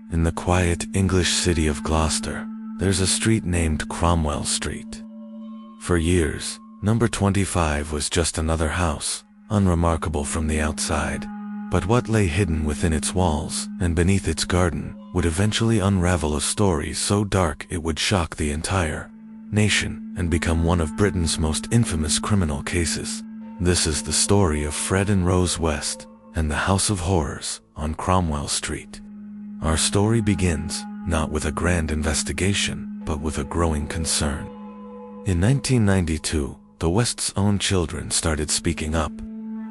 In the quiet English city of Gloucester, there's a street named Cromwell Street. For years, number 25 was just another house, unremarkable from the outside. But what lay hidden within its walls and beneath its garden would eventually unravel a story so dark it would shock the entire nation and become one of Britain's most infamous criminal cases. This is the story of Fred and Rose West and the House of Horrors on Cromwell Street. Our story begins not with a grand investigation, but with a growing concern. In 1992, the West's own children started speaking up,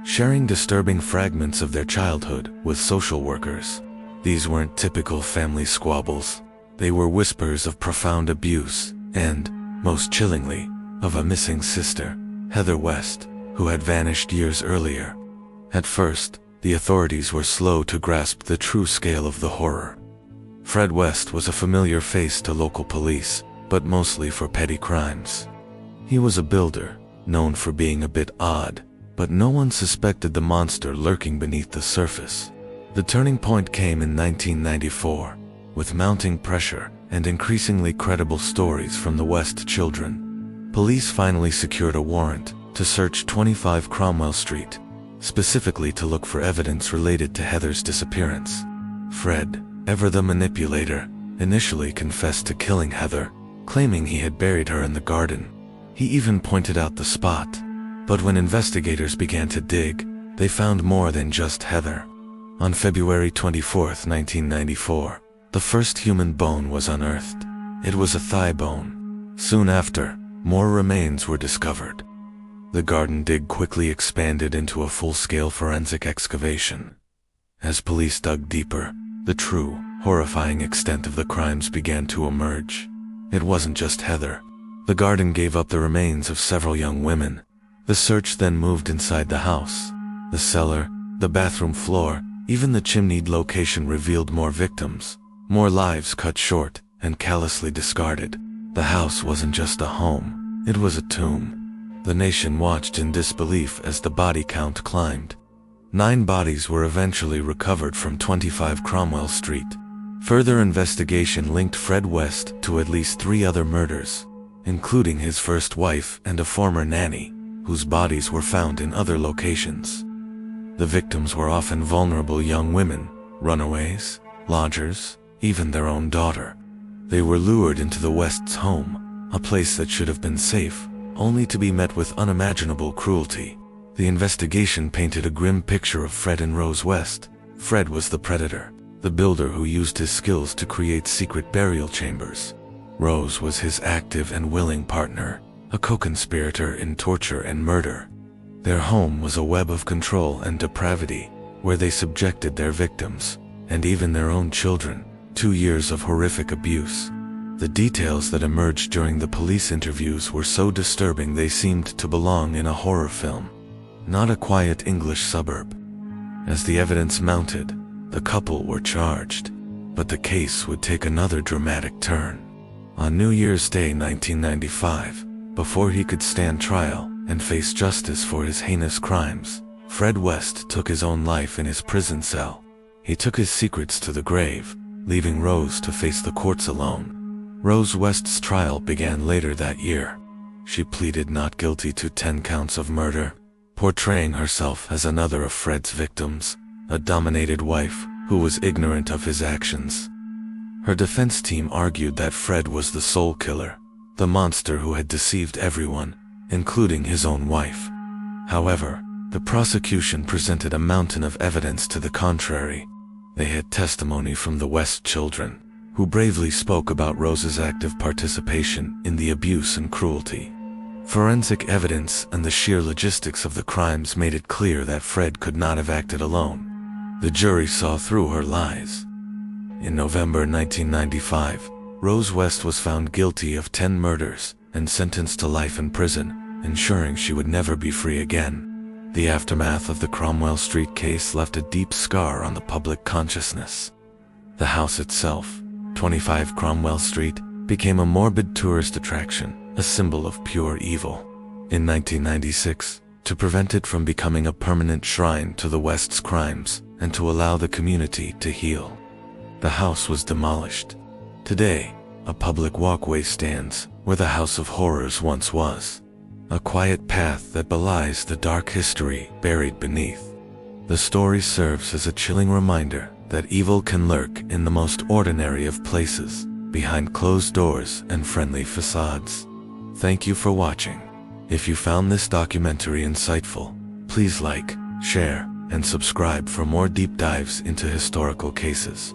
sharing disturbing fragments of their childhood with social workers. These weren't typical family squabbles. They were whispers of profound abuse and, most chillingly, of a missing sister, Heather West, who had vanished years earlier. At first, the authorities were slow to grasp the true scale of the horror. Fred West was a familiar face to local police, but mostly for petty crimes. He was a builder, known for being a bit odd, but no one suspected the monster lurking beneath the surface. The turning point came in 1994, with mounting pressure and increasingly credible stories from the West children. Police finally secured a warrant to search 25 Cromwell Street, specifically to look for evidence related to Heather's disappearance. Fred, ever the manipulator, initially confessed to killing Heather, claiming he had buried her in the garden. He even pointed out the spot. But when investigators began to dig, they found more than just Heather. On February 24, 1994, the first human bone was unearthed. It was a thigh bone. Soon after, more remains were discovered. The garden dig quickly expanded into a full-scale forensic excavation. As police dug deeper, the true, horrifying extent of the crimes began to emerge. It wasn't just Heather. The garden gave up the remains of several young women. The search then moved inside the house. The cellar, the bathroom floor, even the chimneyed location revealed more victims, more lives cut short and callously discarded. The house wasn't just a home, it was a tomb. The nation watched in disbelief as the body count climbed. 9 bodies were eventually recovered from 25 Cromwell Street. Further investigation linked Fred West to at least 3 other murders, including his first wife and a former nanny, whose bodies were found in other locations. The victims were often vulnerable young women, runaways, lodgers, even their own daughter. They were lured into the West's home, a place that should have been safe, only to be met with unimaginable cruelty. The investigation painted a grim picture of Fred and Rose West. Fred was the predator, the builder who used his skills to create secret burial chambers. Rose was his active and willing partner, a co-conspirator in torture and murder. Their home was a web of control and depravity, where they subjected their victims, and even their own children, to years of horrific abuse. The details that emerged during the police interviews were so disturbing they seemed to belong in a horror film, not a quiet English suburb. As the evidence mounted, the couple were charged, but the case would take another dramatic turn. On New Year's Day 1995, before he could stand trial and face justice for his heinous crimes, Fred West took his own life in his prison cell. He took his secrets to the grave, leaving Rose to face the courts alone. Rose West's trial began later that year. She pleaded not guilty to 10 counts of murder, portraying herself as another of Fred's victims, a dominated wife who was ignorant of his actions. Her defense team argued that Fred was the sole killer, the monster who had deceived everyone, including his own wife. However, the prosecution presented a mountain of evidence to the contrary. They had testimony from the West children, who bravely spoke about Rose's active participation in the abuse and cruelty. Forensic evidence and the sheer logistics of the crimes made it clear that Fred could not have acted alone. The jury saw through her lies. In November 1995, Rose West was found guilty of 10 murders and sentenced to life in prison, ensuring she would never be free again. The aftermath of the Cromwell Street case left a deep scar on the public consciousness. The house itself, 25 Cromwell Street, became a morbid tourist attraction, a symbol of pure evil. In 1996, to prevent it from becoming a permanent shrine to the West's crimes and to allow the community to heal, the house was demolished. Today, a public walkway stands where the House of Horrors once was, a quiet path that belies the dark history buried beneath. The story serves as a chilling reminder that evil can lurk in the most ordinary of places, behind closed doors and friendly facades. Thank you for watching. If you found this documentary insightful, please like, share, and subscribe for more deep dives into historical cases.